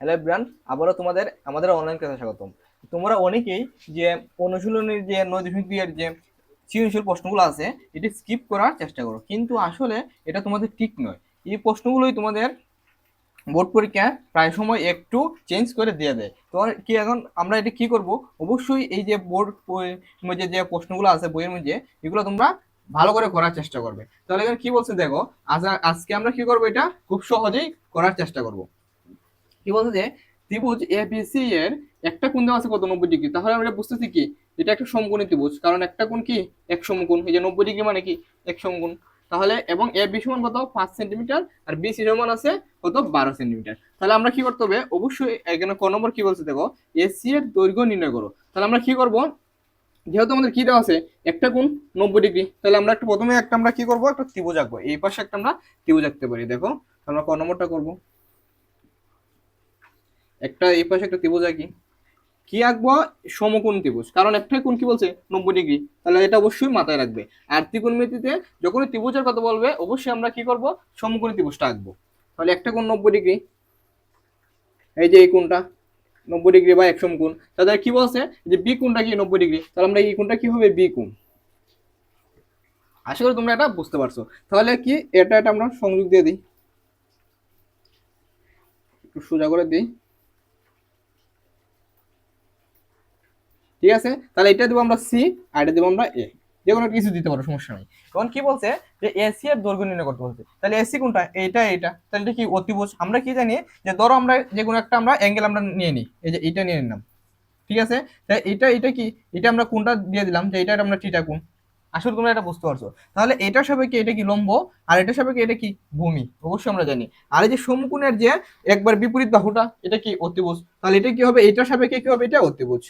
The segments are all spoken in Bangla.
হ্যালো এভরিওয়ান, আবারও তোমাদের আমাদের অনলাইন ক্লাসে স্বাগতম। তোমরা অনেকেই যে অনুশীলনের যে 9 দশমিক 2 এর যে সৃজনশীল প্রশ্নগুলো আছে এটি স্কিপ করার চেষ্টা করো, কিন্তু আসলে এটা তোমাদের ঠিক নয়। এই প্রশ্নগুলোই তোমাদের বোর্ড পরীক্ষায় প্রায় সময় একটু চেঞ্জ করে দিয়ে দেয়। তো কি এখন আমরা এটা কি করব? অবশ্যই এই যে বোর্ড মধ্যে যে প্রশ্নগুলো আছে বইয়ের মধ্যে, এগুলো তোমরা ভালো করে করার চেষ্টা করবে। তাহলে এখানে কি বলছে দেখো, আজকে আমরা কি করবো, এটা খুব সহজেই করার চেষ্টা করব। কি বলছে যে ত্রিভুজ এবিসি এর একটা কোণ দেওয়া আছে কত, 90 ডিগ্রি। তাহলে আমরা বুঝতেছি কি এটা একটা সমকোণী ত্রিভুজ, কারণ একটা কোণ কি এক সমকোণ, এই যে 90 ডিগ্রি মানে কি এক সমকোণ। তাহলে এবং এ বি সমান কত 5 সেন্টিমিটার, আর বি সি সমান আছে কত 12 সেন্টিমিটার। তাহলে আমরা কি করতে হবে, অবশ্যই এখানে ক নম্বর কি বলছে দেখো, এসি এর দৈর্ঘ্য নির্ণয় করো। তাহলে আমরা কি করব, যেহেতু আমাদের কি দেওয়া আছে একটা কোণ 90 ডিগ্রি, তাহলে আমরা একটা প্রথমে একটা আমরা কি করব, একটা ত্রিভুজ আঁকবো। এই পাশে একটা আমরা ত্রিভুজ আঁকতে পারি। দেখো আমরা ক নম্বরটা করবো, একটা এই পাশে একটা ত্রিভুজ আঁকি। কি আঁকবো, সমকোণ ত্রিভুজ, কারণ একটা কোণ কি বলছে 90 ডিগ্রি, তাহলে এটা অবশ্যই মাথায় রাখবে। আর ত্রিকোণমিতিতে যখন ত্রিভুজের কথা বলবে অবশ্যই আমরা কি করব, সমকোণী ত্রিভুজটা আঁকবো। তাহলে একটা কোণ 90 ডিগ্রি, এই যে এই কোণটা 90 ডিগ্রি বা এক সমকোণ। তাহলে কি বলছে যে বি কোণটা কি 90 ডিগ্রি, তাহলে আমরা এই কোণটা কি হবে বি কোণ। আশা করি তোমরা এটা বুঝতে পারছো। তাহলে কি এটা এটা আমরা সংযোগ দিয়ে দিই, একটু সোজা করে দিই। ঠিক আছে, তাহলে এটা দেবো আমরা সি, আর এটা দেবো আমরা এ। যে কোনো কিছু দিতে পারো, সমস্যা নাই। এখন কি বলছে যে এসি এর দৈর্ঘ্য নির্ণয় করতে বলছে। তাহলে এসি কোনটা, এইটা এইটা, তাহলে এটা কি অতিভুজ। আমরা কি জানি যে ধরো আমরা যে কোনো একটা আমরা অ্যাঙ্গেল আমরা নিয়ে নিই, এই যে এইটা নিয়ে নিলাম। ঠিক আছে, তাই এটা এটা কি, এটা আমরা কোনটা দিয়ে দিলাম যে এটা আমরা থিটা কোণ। আসলে তোমরা এটা বুঝতে পারছো। তাহলে এটার সাপেক্ষে এটা কি লম্ব, আর এটার সাপেক্ষে এটা কি ভূমি, অবশ্যই আমরা জানি। আর এই যে সমকোণের যে একবার বিপরীত বাহুটা, এটা কি অতিভুজ। তাহলে এটা কি হবে, এটার সাপেক্ষে কি হবে, এটা অতিভুজ।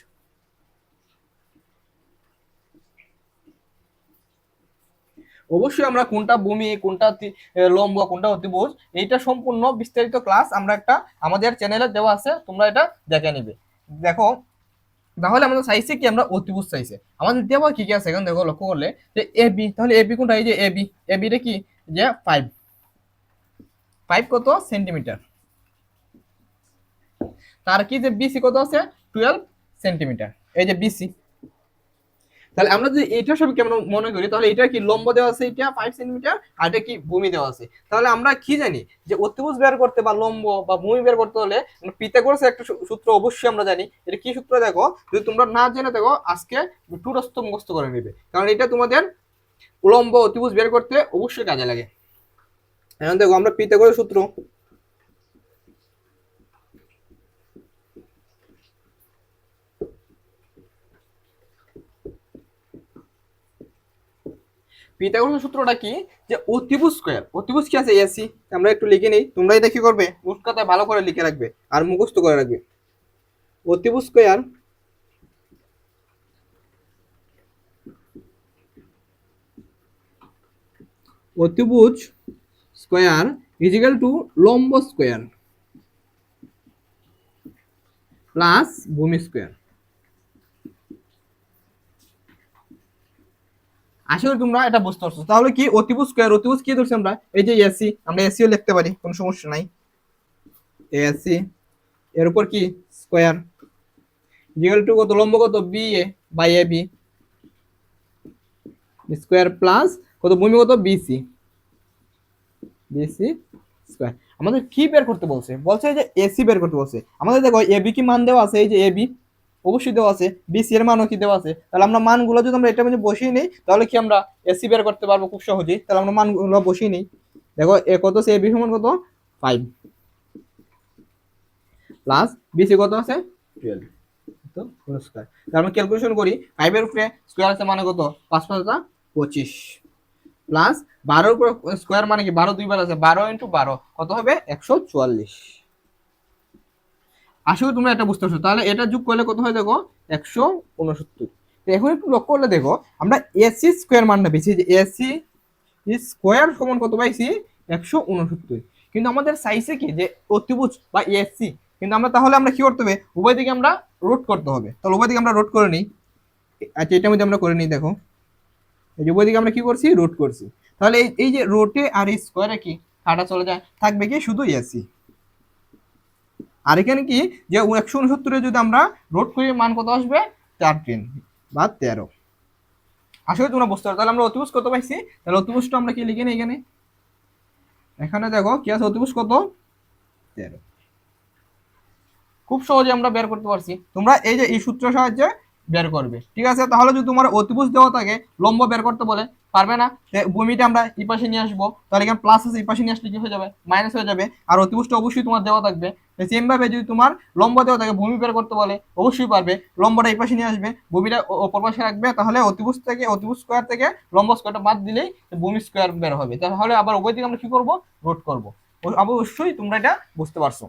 অবশ্যই আমরা কোনটা ভূমি, কোনটা লম্ব, কোনটা অতিভুজ, এইটা সম্পূর্ণ বিস্তারিত ক্লাস আমরা একটা আমাদের চ্যানেলে দেওয়া আছে, তোমরা এটা দেখে নিবে। দেখো, তাহলে আমাদের চাইছে কি, আমরা অতিভুজ চাইছে। আমাদের দেওয়া কি কি আছে এখন দেখো, লক্ষ্য করলে যে এ বি, তাহলে এ বি কোনটা, এই যে এ বি। এ বিটা কি, যে 5, 5 কত সেন্টিমিটার। তার কি যে বিসি কত আছে 12 সেন্টিমিটার, এই যে বিসি। তাহলে আমরা যদি এটা সব কেমন মনে করি, তাহলে এটা কি লম্ব দেওয়া আছে এটা 5 সেন্টিমিটার, আর এটা কি ভূমি দেওয়া আছে। তাহলে আমরা কি জানি যে অতিভুজ বের করতে বা লম্ব বা ভূমি বের করতে হলে পিথাগোরাসের একটা সূত্র অবশ্যই আমরা জানি। এটা কি সূত্র দেখো, যদি তোমরা না জেনে দেখো আজকে টুরস্ত মুখস্থ করে নিবে, কারণ এটা তোমাদের উলম্ব অতিভুজ বের করতে অবশ্যই কাজে লাগে। এখন দেখো আমরা পিথাগোরাসের সূত্র, পিথাগোরাসের সূত্রটা কি, যে অতিভুজ স্কয়ার, অতিভুজ কি আছে এসি, আমরা একটু লিখে নেই। তোমরা এটা কি করবে, খাতায় ভালো করে লিখে রাখবে আর মুখস্থ করে রাখবে। অতিভুজ স্কয়ার অতিভুজ স্কয়ার ইজিক্যাল টু লম্ব স্কয়ার প্লাস ভূমি স্কয়ার। আশা করি তোমরা এটা বুঝতে পারছো। তাহলে কি অতিভুজ স্কয়ার, অতিভুজ কি ধরছি আমরা, এই যে এসি, আমরা এসিও লিখতে পারি, কোনো সমস্যা নাই। এসি এর উপর কি স্কয়ার ইজিক্যাল টু কত, লম্ব কত B A by A B square plus কত ভূমি কত বিসি, বিসি স্কয়ার। আমাদের কি বের করতে বলছে, বলছে যে এসি বের করতে বলছে। আমাদের দেখো এবি কি মান দেওয়া আছে, এই যে এবি অবশ্যই দেওয়া আছে, বিসি এর মানও কি দেওয়া আছে। তাহলে আমরা মানগুলো যদি আমরা এটার মধ্যে বসিয়ে নিই, তাহলে কি আমরা এসি বের করতে পারবো খুব সহজেই। তাহলে আমরা মানগুলো বসিয়ে নিই। দেখো এ কত আছে, এবি সমান কত 5 প্লাস বিসি কত আছে 12, তো হোল স্কয়ার। তাহলে আমরা ক্যালকুলেশন করি, 5 এর উপরে স্কয়ার আছে মানে কত 5 5 25 প্লাস 12 উপর স্কয়ার মানে কি 12 দুইবার আছে, 12 ইন্টু 12 কত হবে 144। আশা করি তোমরা এটা বুঝতে পারছো। তাহলে এটা যোগ করলে কত হয় দেখো 169। এখন একটু লক্ষ্য করলে দেখো, আমরা এসি স্কোয়ার মানটা পেয়েছি, যে এসি স্কোয়ার সমান কত পাইছি 169। কিন্তু আমাদের চাইছে কি যে অতিভুজ বা এসি, কিন্তু আমরা তাহলে আমরা কি করতে হবে, উভয় দিকে আমরা রোট করতে হবে। তাহলে উভয় দিকে আমরা রোট করে নিই। আচ্ছা এটার মধ্যে আমরা করে নিই। দেখো এই যে উভয় দিকে আমরা কি করছি, রোট করছি। তাহলে এই যে রোটে আর স্কোয়ারে কি কাটা চলে যায়, থাকবে কি শুধু এসি। আর এখানে কি যে 169 যদি আমরা রোড করি মান কত আসবে 13 বা 13। আসলে তোমরা বুঝতে পারো। তাহলে আমরা অতিভুজ কত পাইছি, তাহলে অতিভুজটা আমরা কি লিখে নিই এখানে, এখানে দেখো কি আছে অতিভুজ কত 13। খুব সহজে আমরা বের করতে পারছি। তোমরা এই যে এই সূত্রের সাহায্যে বের করবে, ঠিক আছে। তাহলে যদি তোমার অতিভুজ দেওয়া থাকে লম্ব বের করতে বলে পারবে না, ভূমিটা আমরা এই পাশে নিয়ে আসবো, তাহলে এখানে প্লাস আছে এই পাশে নিয়ে আসলে কি হয়ে যাবে মাইনাস হয়ে যাবে। আর অতিভুজটা অবশ্যই তোমার দেওয়া থাকবে। সেম ভাবে যদি তোমার লম্ব দেওয়া থাকে ভূমি বের করতে বলে অবশ্যই পারবে, লম্বটা এই পাশে নিয়ে আসবে, ভূমিটা অপর পাশে রাখবে, তাহলে অতিভুজ থেকে অতিভুজ স্কোয়ার থেকে লম্ব স্কোয়ারটা বাদ দিলেই ভূমি স্কোয়ার বের হবে। তাহলে আবার উভয় দিকে আমরা কি করবো রোড করবো। অবশ্যই তোমরা এটা বুঝতে পারছো।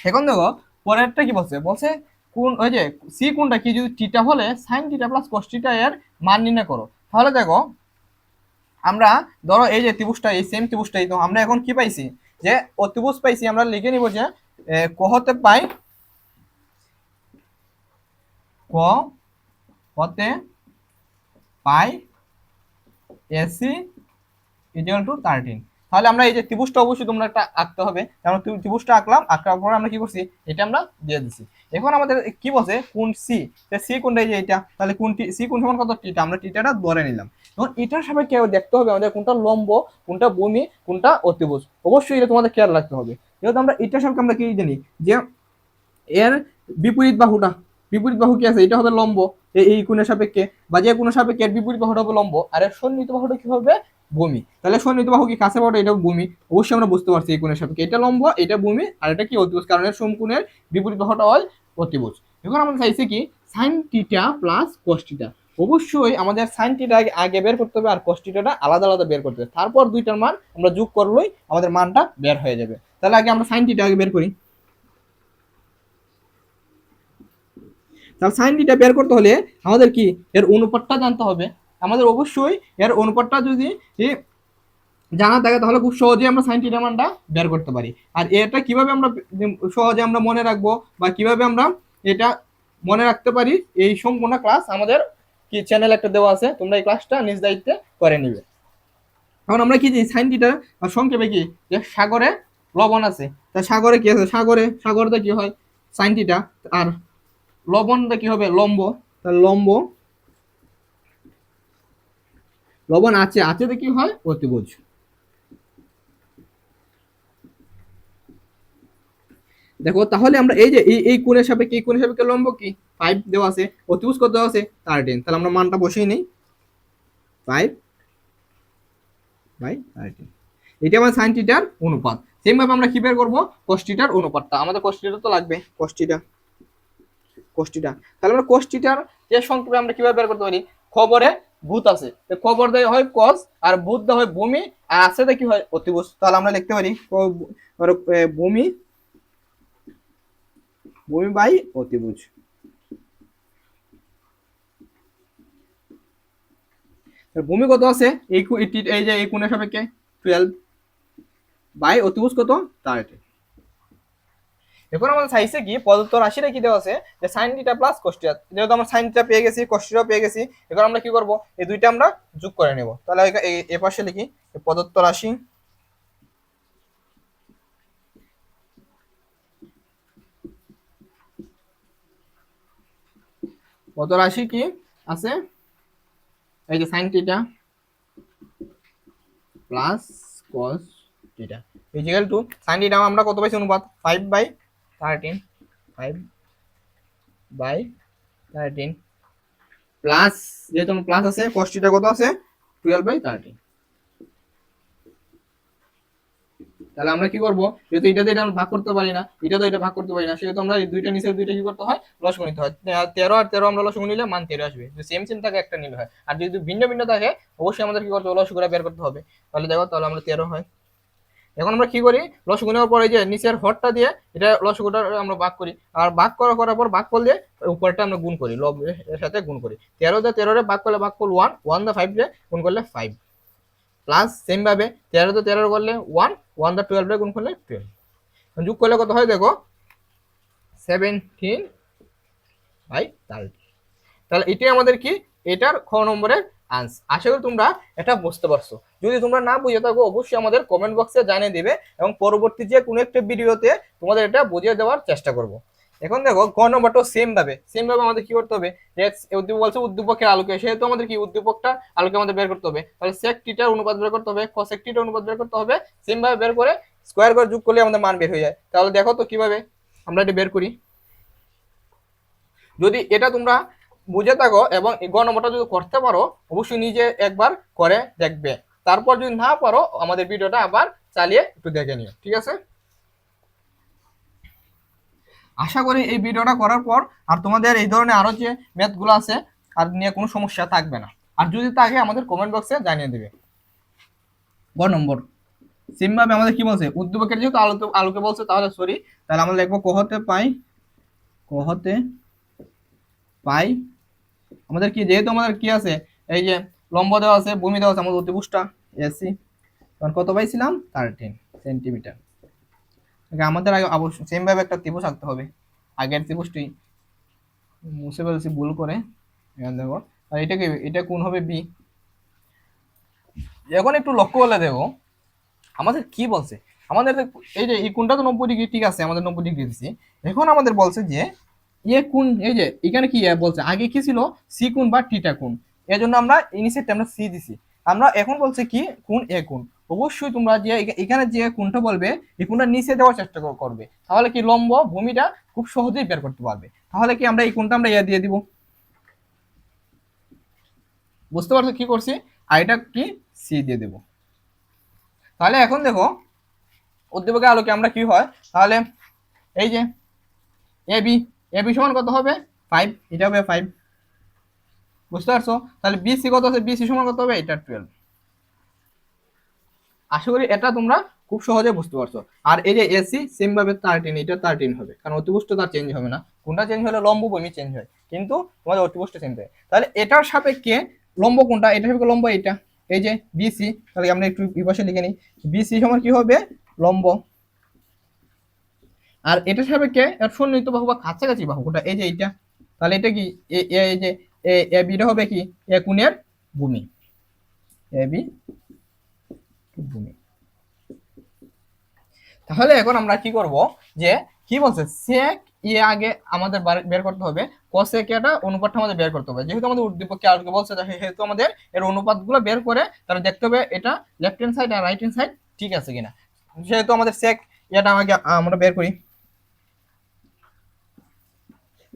এখন দেখো পরেরটা কি বলছে, বলছে কোন ওই যে সি কোনটা কি যদি থিটা হলে sine theta plus cos theta এর মান নির্ণয় করো। তাহলে দেখো আমরা ধরো এই যে ত্রিভুজটা এই সেম ত্রিভুজটাই, তো আমরা এখন কি পাইছি যে অতিভুজ পাইছি, আমরা লিখে নিব যে ক হতে পাই ক হতে পাই এসি ইকুয়াল টু 13। তাহলে আমরা এই যে ত্রিভুজটা অবশ্যই তোমরা একটা আঁকতে হবে, আমরা ত্রিভুজটা আঁকলাম, আঁকার পরে আমরা কি করছি এটা আমরা দিয়ে দিছি। এখন আমাদের কি বলছে কোন সি, সি কোনটা এই যে এটা, তাহলে কোন সি কোন সমান কত টিটা, আমরা টিটাটা ধরে নিলাম। এখন এটার সাপেক্ষে দেখতে হবে আমাদের কোনটা লম্ব, কোনটা ভূমি, কোনটা অতিভুজ, অবশ্যই এটা তোমাদের খেয়াল রাখতে হবে। যেহেতু আমরা এটার সাপেক্ষে আমরা কি জানি যে এর বিপরীত বাহুটা, বিপরীত বাহু কি আছে এটা হবে লম্ব এই কোণের সাপেক্ষে, বা যে কোণের সাপেক্ষে এর বিপরীত বাহুটা হবে লম্ব, আর এর সন্নিহিত বাহুটা কি হবে ভূমি। তাহলে সন্নিহিত বাহু কি কাছে বাহুটা এটা ভূমি, অবশ্যই আমরা বুঝতে পারছি এই কোণের সাপেক্ষে এটা লম্ব এটা ভূমি আর এটা কি অতিভুজ, কারণ এর সমকোণের বিপরীত বাহুটা হয় অতিভুজ। এখন আমরা চাইছি কি sine theta plus cos theta, অবশ্যই আমাদের সাইন থিটা আগে বের করতে হবে আর কস থিটাটা আলাদা আলাদা বের করতে হবে, তারপর দুইটার মান আমরা যোগ করলেই আমাদের মানটা বের হয়ে যাবে। তাহলে আগে আমরা সাইন থিটা আগে বের করি। তাহলে সাইন থিটা বের করতে হলে আমাদের কি এর অনুপাতটা জানতে হবে। আমাদের অবশ্যই এর অনুপাতটা যদি জানা থাকে তাহলে খুব সহজে আমরা সাইন থিটা মানটা বের করতে পারি। আর এটা কিভাবে আমরা সহজে আমরা মনে রাখবো বা কিভাবে আমরা এটা মনে রাখতে পারি, এই সম্পূর্ণ ক্লাস আমাদের কি চ্যানেল একটা দেওয়া আছে, তোমরা এই ক্লাসটা নিজ দায়িত্বে করে নিবে। এখন আমরা কি সাইন থিটা সংক্ষেপে কি যে সাগরে লবণ আছে, তা সাগরে কি আছে, সাগরে কি হয় সাইন থিটা, আর লবণটা কি হবে লম্ব, তাহলে লবণ আছে তো কি হয় অতিভুজ। দেখো তাহলে আমরা এই যে এই কোণের সাপেক্ষে লম্ব কি 5 দেওয়া আছে, অতিভুজ কত দেওয়া আছে 13, তাহলে আমরা মানটা বসিয়ে নেই 5/13। এটা আমার সাইন থিটার অনুপাত। সেম ভাবে আমরা কি বের করবো কস থিটার অনুপাতটা, আমাদের কস থিটা তো লাগবে, কস থিটা। তাহলে আমরা কস থিটার যে সংক্ষেপে আমরা কিভাবে বের করতে পারি, খবরে ভূত আছে খবর দেয় হয় কস, আর ভূত দেওয়া হয় ভূমি, আর আছে কি হয় অতিভুজ। তাহলে আমরা লিখতে পারি ভূমি বাই অতিভুজ। ভূমি কত আছে এই যে এই কোণের সাপেক্ষে 12 বাই অতিভুজ কত 13। এখন আমাদের চাইছে কি প্রদত্ত রাশিটা কি দেওয়া আছে যে sine theta plus cos theta, যেহেতু আমরা সাইন থিটা পেয়ে গেছি কস থিটাও পেয়ে গেছি, এখন আমরা কি করব এই দুইটা আমরা যোগ করে নেব। তাহলে এই পাশে লিখি প্রদত্ত রাশি কত রাশি কি আছে এই যে sine theta plus cos theta equal to sine theta আমরা কত পাইছি অনুপাত 5/13 5/13 প্লাস যেহেতু প্লাস আছে cos থিটা কত আছে 12/13। তাহলে আমরা কি করব যেহেতু এটাতে এটা ভাগ করতে পারি না, এটা তো এটা ভাগ করতে পারি না, সেহেতু আমরা এই দুইটা নিচের দুইটা কি করতে হয় লসাগু নিতে হয়। 13 আর 13 আমরা লসাগু নিলে মান 13 আসবে, যদি সেম সেম থাকে একটা নিলে হয়, আর যদি ভিন্ন ভিন্ন থাকে অবশ্যই আমাদের কি করতে হবে লসাগুটা বের করতে হবে। তাহলে দেখো তাহলে আমরা 13 হয়। এখন আমরা কি করি লসাগু নেওয়ার পরে যে নিচের হরটা দিয়ে এটা লসাগুটা আমরা ভাগ করি, আর ভাগ করার পর ভাগ করলে উপরটা আমরা গুণ করি, লব এর সাথে গুণ করি। 13 দিয়ে 13 রে ভাগ করলে ভাগ করল 1, 1 দিয়ে 5 রে গুণ করলে 5, প্লাস সেম ভাবে 13 দিয়ে 13 করলে 1, 1 দিয়ে 12 রে গুণ করলে 12, যোগ করলে কত হয় দেখো 17/30। তাহলে এটাই আমাদের কি এটার খ নম্বরের আশা করি তোমরা এটা বুঝতে পারছো। যদি তোমরা না বুঝে থাকো অবশ্যই আমাদের কমেন্ট বক্সে জানিয়ে দিবে, এবং পরবর্তী যে কোনো একটা ভিডিওতে তোমাদের এটা বুঝিয়ে দেওয়ার চেষ্টা করব। এখন দেখো গ নম্বরটা সেম ভাবে আমাদের কি করতে হবে, যে উদ্দীপক বলছে উদ্দীপকের আলোকে, সেহেতু আমাদের কি উদ্দীপকটা আলোকে আমাদের বের করতে হবে, তাহলে sec থিটার অনুপাত বের করতে হবে, cosec থিটার অনুপাত বের করতে হবে। সেম ভাবে বের করে স্কোয়ার করে যোগ করলে আমাদের মান বের হয়ে যায়। তাহলে দেখো তো কিভাবে আমরা এটা বের করি। যদি এটা তোমরা বুঝে থাকো এবং এই গ নম্বরটা যদি করতে পারো অবশ্যই নিজে একবার করে দেখবে, তারপর যদি না পারো আমাদের ভিডিওটা আবার চালিয়ে একটু দেখে নিও, ঠিক আছে। আশা করি এই ভিডিওটা করার পর আর তোমাদের এই ধরনের আরো যে ম্যাথগুলো আছে আর নিয়ে কোনো সমস্যা থাকবে না। আর যদি থাকে আমাদের কমেন্ট বক্সে জানিয়ে দেবে। গ নম্বর সেম ভাবে আমাদের কি বলছে, উদ্দীপকের যেহেতু আলোকে বলছে তাহলে সরি, তাহলে আমরা লিখবো কহতে পাই আমাদের কি, যেহেতু আমাদের কি আছে এই যে লম্ব দেওয়া আছে, ভূমি দেওয়া আছে, আমাদের অতিভুজটা এসি তখন কত পাইছিলাম 13 সেন্টিমিটার। আমাদের আগে অবশ্যই সেম ভাবে একটা ত্রিভুজ আঁকতে হবে। আগের ত্রিভুজটি মুছে ফেলছি ভুল করে, দেখো আর এটা কি, এটা কোণ হবে বি। এখন একটু লক্ষ্য করলে দেখো আমাদের কি বলছে, আমাদের এই যে এই কোণটা তো 90 ডিগ্রি, ঠিক আছে আমাদের 90 ডিগ্রি দিচ্ছি। এখন আমাদের বলছে যে কোণ, এই যে এখানে কি বলছে, আগে কি ছিল সি কোণ বা থিটা কোণ, এর জন্য আমরা ইনিশিয়ালটা আমরা সি দিছি। আমরা এখন বলছে কি কোণ এ কোণ। অবশ্যই তোমরা যে এখানে যে কোণটা বলবে এই কোণটা নিচে দেওয়ার চেষ্টা করবে, তাহলে কি লম্ব ভূমিটা খুব সহজেই বের করতে পারবে। তাহলে কি আমরা এই কোণটা আমরা দিয়ে দিব, বুঝতে পারছো কি করছি, আর এটা কি সি দিয়ে দেব। তাহলে এখন দেখো উদ্দীপকের আলোকে আমরা কি হয়, তাহলে এই যে এবি এবি সমান কত হবে 5, এটা হবে 5, বুঝতে পারছো। তাহলে বিসি কত আছে, বিসি সমান কত হবে, এটা 12। আশা করি এটা তোমরা খুব সহজে বুঝতে পারছো। আর এই যে এসি সেম ভাবে 13, এটা 13 হবে, কারণ অতিভুজটা তার চেঞ্জ হবে না, কোনটা চেঞ্জ হলে লম্ব ভূমি চেঞ্জ হয়, কিন্তু তোমাদের অতিভুজটা চেঞ্জ হয়। তাহলে এটার সাপেক্ষে লম্ব কোনটা, এটার সাপেক্ষে লম্ব এটা, এই যে বিসি, তাহলে আমরা একটু এই পাশে লিখে নিই, বিসি সমান কি হবে লম্ব, আর এটার সাপেক্ষে এর সন্নিহিত বাহু বা কাছাকাছি বাহু কোনটা, এই যে এইটা, তাহলে এটা কি এই যে এ বিটা হবে কি এ কোণের ভূমি, এ বি ভূমি। তাহলে এখন আমরা কি করব, যে কি বলছে সেক আগে আমাদের বের করতে হবে, কসেক এটা অনুপাতটা আমাদের বের করতে হবে। যেহেতু আমাদের উদ্দীপক আলোকে বলছে সেহেতু আমাদের এর অনুপাতগুলো বের করে তাহলে দেখতে হবে এটা লেফট হ্যান্ড সাইড আর রাইট হ্যান্ড সাইড ঠিক আছে কিনা। সেহেতু আমাদের সেক এটা আগে আমরা বের করি।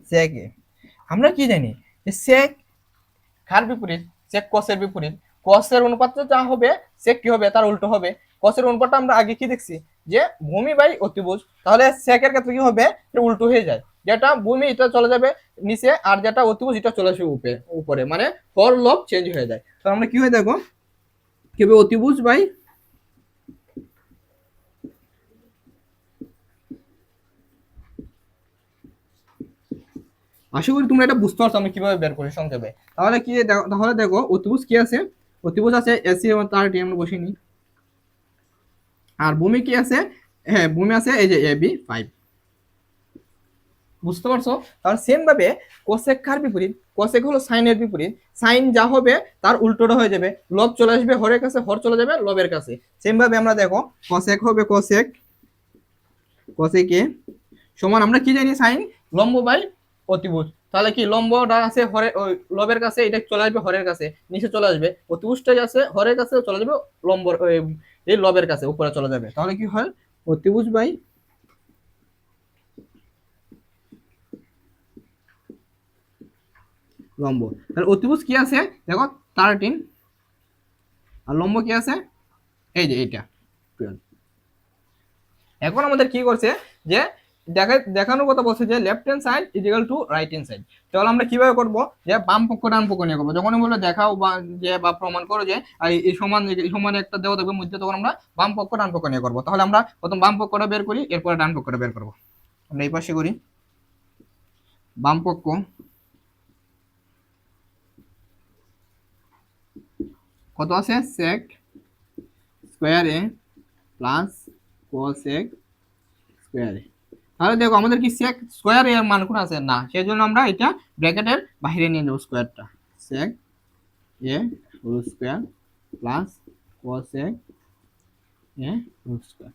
সেক আমরা কি জানি যে সেক কার বিপরীত, সেক কসের বিপরীত, কসের অনুপাতটা যা হবে সেক কি হবে তার উল্টো হবে। কসের অনুপাতটা আমরা আগে কি দেখছি যে ভূমি বাই অতিভুজ, তাহলে সেকের ক্ষেত্রে কি হবে উল্টো হয়ে যায়, যেটা ভূমি এটা চলে যাবে নিচে আর যেটা অতিভুজ এটা চলে আসবে উপরে, মানে হর লব চেঞ্জ হয়ে যায়। তো আমরা কি হয় দেখো কি হবে অতিভুজ বাই আশা করি তোমরা এটা বুঝতে পারছো আমি কিভাবে বের করি সংক্ষেপে। তাহলে কি তাহলে দেখো অতিভুজ কি আছে, অতিভুজ আছে এসি এবং তার টি আমরা বসিয়ে নিই, আর ভূমি কি আছে, হ্যাঁ ভূমি আছে এই যে এ বি 5, বুঝতে পারছো। তাহলে সেম ভাবে কোসেক কার বিপরীত, কোসেক হলো সাইনের বিপরীত, সাইন যা হবে তার উল্টোটা হয়ে যাবে, লব চলে আসবে হরের কাছে, হর চলে যাবে লবের কাছে। সেম ভাবে আমরা দেখো কোসেক হবে কোসেক এ সমান আমরা কি জানি সাইন লম্ব বাই অতিভুজ, তাহলে কি লম্বটা আছে হরে ওই লবের কাছে, এটা চলে আসবে হরের কাছে নিচে চলে আসবে, অতিভুজটা আছে হরের কাছে চলে যাবে লম্ব এই লবের কাছে উপরে চলে যাবে, তাহলে কি হয় অতিভুজ বাই লম্ব। তাহলে অতিভুজ কি আছে দেখো 13, আর লম্ব কি আছে এই যে এইটা 12। এখন আমাদের কি করছে যে দেখানোর কথা বলছে যে left hand side is equal to right hand side. তাহলে আমরা কিভাবে করব, যে বাম পক্ষ ডান পক্ষ নিয়ে করবো, যখনই বলে দেখাও বা যে বা প্রমাণ করো যে এই সমান একটা দেওয়া থাকবে মধ্যে, তখন আমরা বাম পক্ষ ডান পক্ষ নিয়ে করবো। তাহলে আমরা প্রথম বাম পক্ষটা বের করি, এরপরে ডান পক্ষটা বের করবো। আমরা এই পাশে করি বাম পক্ষ কত আছে sec square A plus cosec square A. তাহলে দেখো আমাদের কি sec স্কয়ার এর মান কোন আছে না, সেই জন্য আমরা এটা ব্র্যাকেটের বাইরে নিয়ে নেব স্কয়ারটা, sec এ হোল স্কোয়ার প্লাস কস এ হোল স্কোয়ার।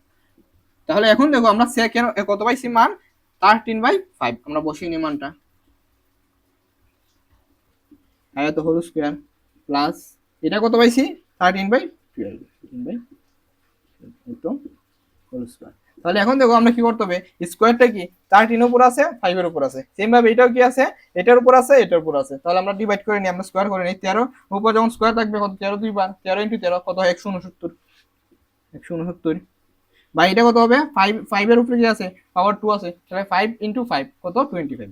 তাহলে এখন দেখো আমরা sec এর কত পাইছি মান 13/5, আমরা বসিয়ে নিই মানটা, আয়ত হোল স্কোয়ার প্লাস এটা কত পাইছি 13/12 তো হোল স্কোয়ার। তাহলে এখন দেখো আমরা কি করতে হবে, স্কোয়ারটা কি 13 উপর আছে 5 এর উপর আছে, সেম ভাবে এটাও কি আছে এটার উপর আছে এটার উপর আছে, তাহলে আমরা ডিভাইড করে নিই, আমরা স্কোয়ার করে নিই। 13 উপর যখন স্কোয়ার থাকবে কত 13 দুইবার 13 × 13 কত হয় 169, 169 বা এটা কত হবে 5, 5 এর উপরে কি আছে পাওয়ার 2 আছে, তাহলে 5 × 5 কত 25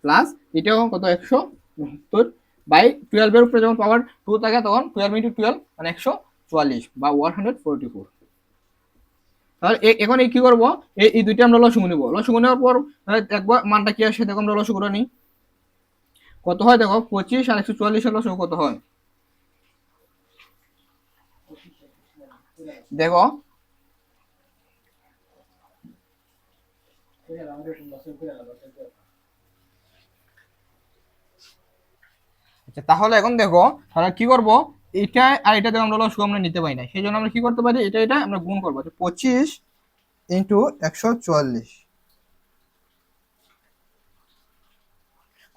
প্লাস এটাও কত 169 বাই 12 এর উপরে যখন পাওয়ার 2 থাকে তখন 12 × 12 মানে 144 বা 144। তাহলে এখন এই কি করব, এই দুইটা আমরা লসাগু নিব, লসাগু নেওয়ার পর একবার মানটা কি আসে দেখো, আমরা লসাগুটা নিই কত হয় দেখো 25 আর 144 এর লসাগু কত হয় দেখো, আচ্ছা তাহলে এখন দেখো তাহলে কি করব, এটা আর এটা দেখো আমরা লসাগু আমরা নিতে পারি না, সেই জন্য আমরা কি করতে পারি এটা এটা আমরা গুণ করবো, 25 × 144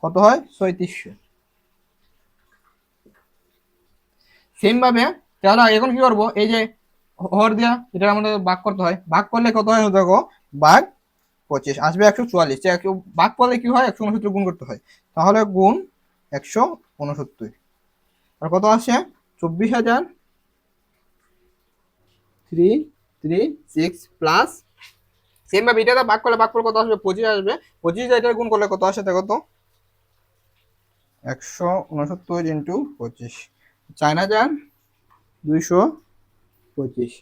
কত হয় 3600। সেম ভাবে তাহলে এখন কি করব, এই যে হর দিয়া এটা আমাদের ভাগ করতে হয়, ভাগ করলে কত হয় দেখো ভাগ 25 আসবে 144, ভাগ করলে কি হয় 169 গুণ করতে হয়, তাহলে গুণ 169 আর কত আসে 24,336 প্লাস সেম ভাবে এটা ভাগ করলে ভাগ করলে কত আসবে 25 আসবে, 25 এটা গুণ করলে কত আসে দেখো তো 169 × 25 4,225,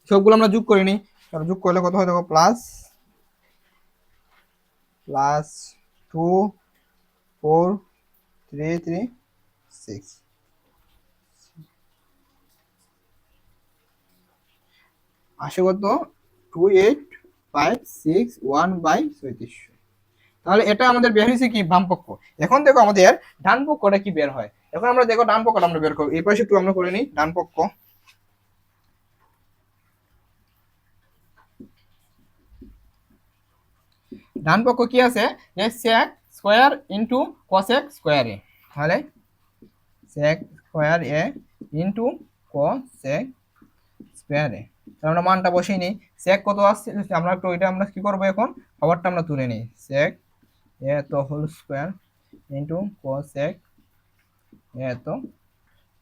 সবগুলো আমরা যোগ করে নিই, যোগ করলে কত হয় দেখো প্লাস 2 4 3 3 6 আসে কত 28,561/3600। তাহলে এটা আমাদের বের হয়েছে কি বাম পক্ষ। এখন দেখো আমাদের ডান পক্ষটা কি বের হয়, এখন আমরা দেখো ডান পক্ষটা আমরা বের করবো, এই পাশে একটু আমরা করে নিই ডান পক্ষ, ডান পক্ষ কি আছে যে sec square into cosec square A, তাহলে sec square A into cosec square A, তাহলে আমরা মানটা বসিয়ে নিই, sec কত আসছে আমরা একটু এটা আমরা কি করব এখন পাওয়ারটা আমরা তুলে নিই, sec এ তো হোল স্কয়ার ইনটু cosec এ তো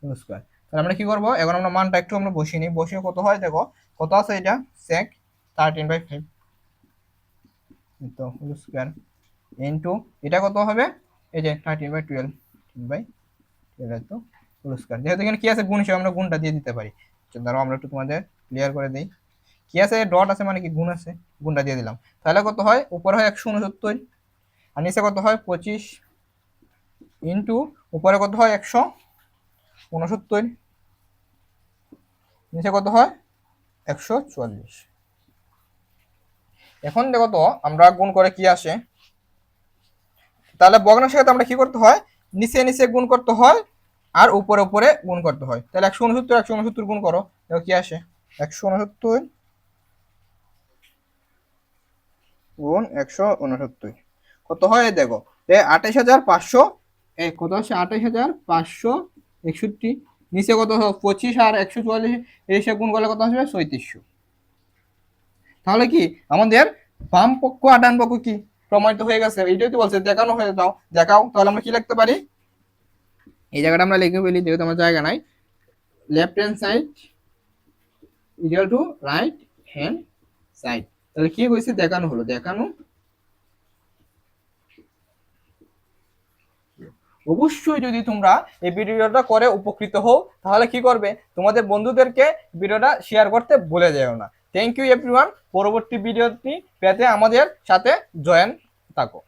হোল স্কয়ার। তাহলে আমরা কি করব এখন আমরা মানটা একটু আমরা বসিয়ে নিই, বসিয়ে কত হয় দেখো কত আছে এটা sec 13/5 তো হোল স্কয়ার ইনটু এটা কত হবে এই যে 13/12 তো হোল স্কয়ার, যেহেতু এখানে কি আছে গুণ হিসেবে আমরা গুণটা দিয়ে দিতে পারি, ধরো আমরা একটু তোমাদের ক্লিয়ার করে দিই, কি আছে ডট আছে মানে কি গুণ আছে, গুণটা দিয়ে দিলাম, তাহলে কত হয় উপরে হয় 169 আর নিচে কত হয় 25 ইনটু উপরে কত হয় 169 নিচে কত হয় 144। এখন দেখো তো আমরা গুণ করে কি আসে, তাহলে ভগ্নাংশের সাথে আমরা কি করতে হয় নিচে নিচে গুণ করতে হয় আর উপরে উপরে গুণ করতে হয়, তাহলে 169 গুণ করো দেখো কি আসে 169 গুণ 169 কত হয় দেখো 28,500, কত আসে 28,561, নিচে কত 25 আর 144 এসে গুণ করলে কত আসবে 3700। তাহলে কি আমাদের বাম পক্ষ আর ডান পক্ষ কি প্রমাণিত হয়ে গেছে, এইটাই তো বলছে দেখানো হয়ে যাও দেখাও, তাহলে আমরা কি লিখতে পারি এই জায়গাটা আমরা লিখে ফেলি যেহেতু আমার জায়গা নাই, left hand side equal to right hand side, তাহলে কি হয়েছে দেখানো হলো, দেখানো। অবশ্যই যদি তোমরা এই ভিডিওটা করে উপকৃত হও তাহলে কি করবে তোমাদের বন্ধুদেরকে ভিডিওটা শেয়ার করতে ভুলে যেও না। থ্যাংক ইউ এভরিওয়ান, পরবর্তী ভিডিওটি পেতে আমাদের সাথে জয়েন থাকো।